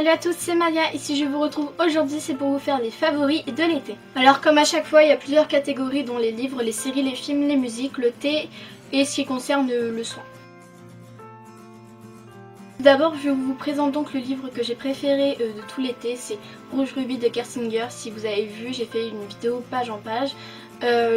Salut à tous, c'est Maria, ici je vous retrouve aujourd'hui, c'est pour vous faire les favoris de l'été. Alors comme à chaque fois, il y a plusieurs catégories dont les livres, les séries, les films, les musiques, le thé et ce qui concerne le soin. D'abord je vous présente donc le livre que j'ai préféré de tout l'été, c'est Rouge Rubis de Kersinger. Si vous avez vu, j'ai fait une vidéo page en page.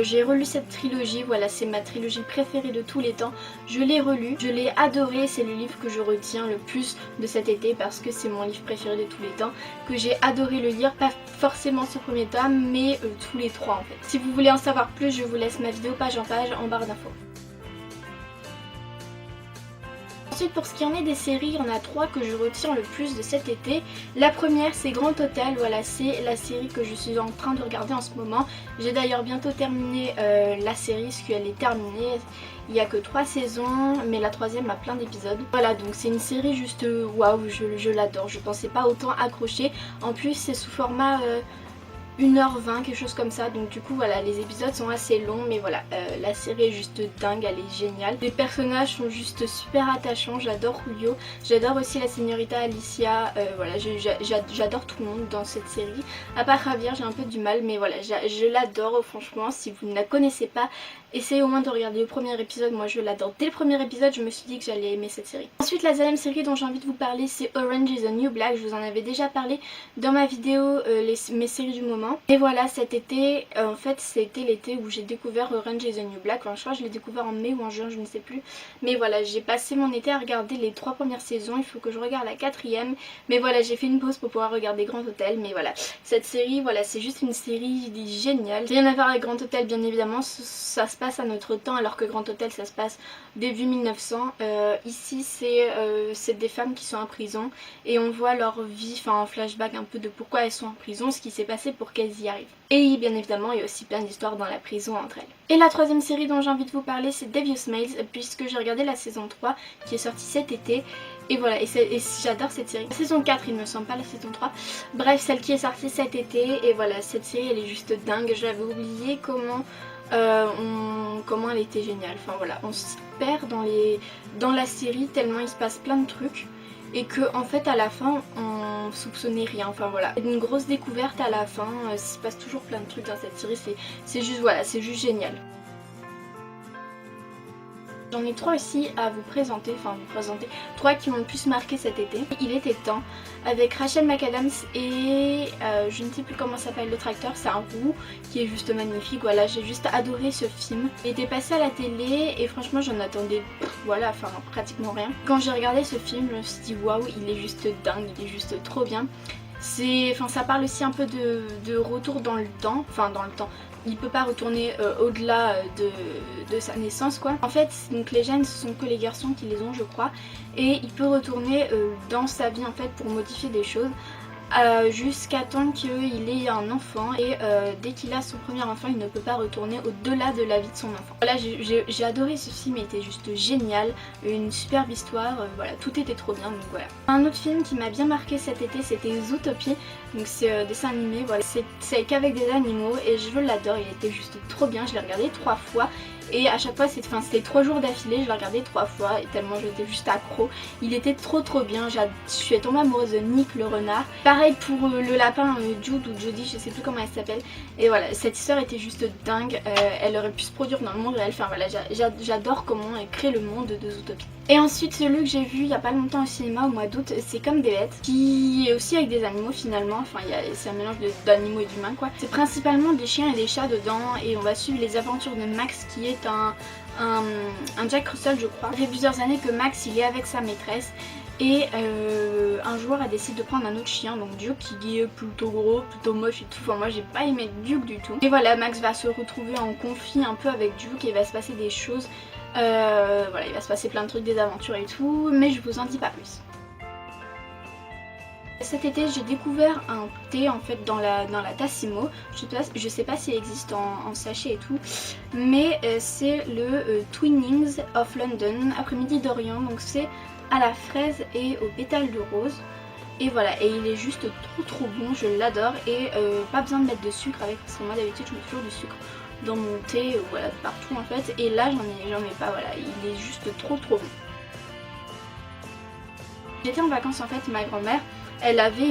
J'ai relu cette trilogie, voilà, c'est ma trilogie préférée de tous les temps. Je l'ai relu, je l'ai adoré, c'est le livre que je retiens le plus de cet été parce que c'est mon livre préféré de tous les temps, que j'ai adoré le lire, pas forcément ce premier tome, mais tous les trois en fait. Si vous voulez en savoir plus, je vous laisse ma vidéo page en page en barre d'infos. Ensuite, pour ce qui en est des séries, il y en a trois que je retiens le plus de cet été. La première, c'est Grand Hôtel, voilà, c'est la série que je suis en train de regarder en ce moment. J'ai d'ailleurs bientôt terminé la série, parce qu'elle est terminée. Il n'y a que 3 saisons, mais la troisième a plein d'épisodes. Voilà, donc c'est une série juste waouh, je l'adore. Je pensais pas autant accrocher. En plus, c'est sous format 1h20, quelque chose comme ça, donc du coup voilà, les épisodes sont assez longs, mais voilà, la série est juste dingue, elle est géniale. Les personnages sont juste super attachants, j'adore Julio, j'adore aussi la Señorita Alicia, voilà, j'adore tout le monde dans cette série. À part Javier, j'ai un peu du mal, mais voilà, je l'adore franchement. Si vous ne la connaissez pas, essayez au moins de regarder le premier épisode, moi je l'adore. Dès le premier épisode, je me suis dit que j'allais aimer cette série. Ensuite, la deuxième série dont j'ai envie de vous parler, c'est Orange is the New Black. Je vous en avais déjà parlé dans ma vidéo mes séries du moment. Et voilà, cet été, en fait c'était l'été où j'ai découvert Orange is the New Black. Enfin, je crois que je l'ai découvert en mai ou en juin, je ne sais plus. Mais voilà, j'ai passé mon été à regarder les 3 premières saisons, il faut que je regarde la 4ème. Mais voilà, j'ai fait une pause pour pouvoir regarder Grand Hôtel. Mais voilà, cette série, voilà, c'est juste une série géniale. Rien à voir avec Grand Hôtel bien évidemment, ça se passe à notre temps alors que Grand Hôtel ça se passe début 1900. Ici c'est des femmes qui sont en prison et on voit leur vie, enfin en flashback un peu de pourquoi elles sont en prison, ce qui s'est passé pour qu'elles y arrivent. Et bien évidemment il y a aussi plein d'histoires dans la prison entre elles. Et la troisième série dont j'ai envie de vous parler, c'est Devious Maids, puisque j'ai regardé la saison 3 qui est sortie cet été. Et voilà, et j'adore cette série. La saison 4 il me semble, pas la saison 3. Bref, celle qui est sortie cet été. Et voilà, cette série elle est juste dingue. J'avais oublié comment elle était géniale. Enfin voilà, on se perd dans la série tellement il se passe plein de trucs. Et que en fait à la fin on soupçonnait rien, enfin voilà. Une grosse découverte à la fin, il se passe toujours plein de trucs dans cette série, c'est juste voilà, c'est juste génial. J'en ai 3 aussi à vous présenter, 3 qui m'ont le plus marqué cet été. Il était temps, avec Rachel McAdams et je ne sais plus comment s'appelle l'autre acteur, c'est un roux qui est juste magnifique. Voilà, j'ai juste adoré ce film. Il était passé à la télé et franchement j'en attendais voilà, enfin pratiquement rien. Quand j'ai regardé ce film, je me suis dit waouh, il est juste dingue, il est juste trop bien. Ça parle aussi un peu de retour dans le temps, il peut pas retourner au-delà de sa naissance quoi. En fait donc les gènes ce sont que les garçons qui les ont je crois, et il peut retourner dans sa vie en fait pour modifier des choses jusqu'à temps qu'il ait un enfant, et dès qu'il a son premier enfant il ne peut pas retourner au-delà de la vie de son enfant. Voilà, j'ai adoré ce film, il était juste génial, une superbe histoire, voilà, tout était trop bien, donc voilà. Un autre film qui m'a bien marqué cet été c'était Zootopie, donc c'est un dessin animé, voilà, c'est qu'avec des animaux et je l'adore, il était juste trop bien, je l'ai regardé 3 fois. Et à chaque fois c'était 3 jours d'affilée, je l'ai regardé 3 fois et tellement j'étais juste accro. Il était trop bien, je suis tombée amoureuse de Nick le renard. Pareil pour le lapin Jude ou Jodie, je sais plus comment elle s'appelle. Et voilà, cette histoire était juste dingue, elle aurait pu se produire dans le monde réel. Enfin voilà, j'adore comment elle crée le monde de Zootopie. Et ensuite celui que j'ai vu il y a pas longtemps au cinéma au mois d'août, c'est Comme des bêtes, qui est aussi avec des animaux finalement, enfin c'est un mélange d'animaux et d'humains quoi. C'est principalement des chiens et des chats dedans et on va suivre les aventures de Max qui est un Jack Russell je crois. Ça fait plusieurs années que Max il est avec sa maîtresse et un jour elle décide de prendre un autre chien, donc Duke, qui est plutôt gros, plutôt moche et tout. Enfin moi j'ai pas aimé Duke du tout. Et voilà, Max va se retrouver en conflit un peu avec Duke et il va se passer des choses. Voilà, il va se passer plein de trucs, des aventures et tout, mais je vous en dis pas plus. Cet été j'ai découvert un thé en fait dans la Tassimo, je sais pas s'il existe en sachet et tout, mais c'est le Twinings of London après-midi d'Orient, donc c'est à la fraise et aux pétales de rose. Et voilà, et il est juste trop bon, je l'adore, et pas besoin de mettre de sucre avec, parce que moi d'habitude je mets toujours du sucre dans mon thé, voilà, partout en fait, et là j'en ai pas, voilà, il est juste trop bon. J'étais en vacances en fait, ma grand-mère Elle avait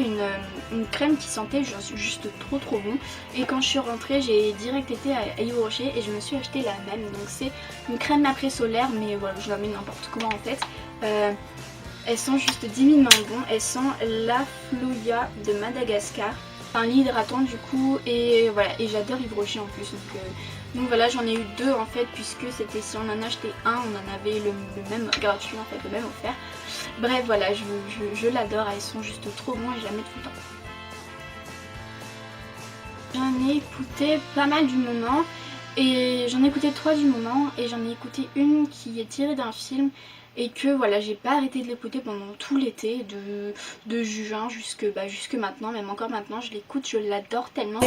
une crème qui sentait juste trop bon. Et quand je suis rentrée, j'ai direct été à Yves Rocher et je me suis acheté la même. Donc c'est une crème après solaire, mais voilà, je la mets n'importe comment en fait. Elle sent juste 10 000 mains bon. Elle sent la Floya de Madagascar. Un lit hydratant du coup, et voilà, et j'adore Yves Rocher en plus. Donc voilà, j'en ai eu deux en fait, puisque c'était, si on en achetait un, on en avait le même gratuit en fait, le même offert. Bref voilà, je l'adore, elles sont juste trop bons et je la mets tout le temps. J'en ai écouté pas mal du moment, et j'en ai écouté 3 du moment, et j'en ai écouté une qui est tirée d'un film, et que voilà, j'ai pas arrêté de l'écouter pendant tout l'été, de juin jusque maintenant, même encore maintenant, je l'écoute, je l'adore tellement.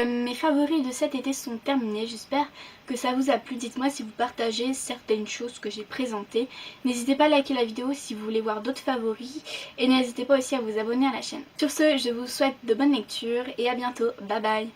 Mes favoris de cet été sont terminés, j'espère que ça vous a plu. Dites-moi si vous partagez certaines choses que j'ai présentées. N'hésitez pas à liker la vidéo si vous voulez voir d'autres favoris, et n'hésitez pas aussi à vous abonner à la chaîne. Sur ce, je vous souhaite de bonnes lectures et à bientôt, bye bye.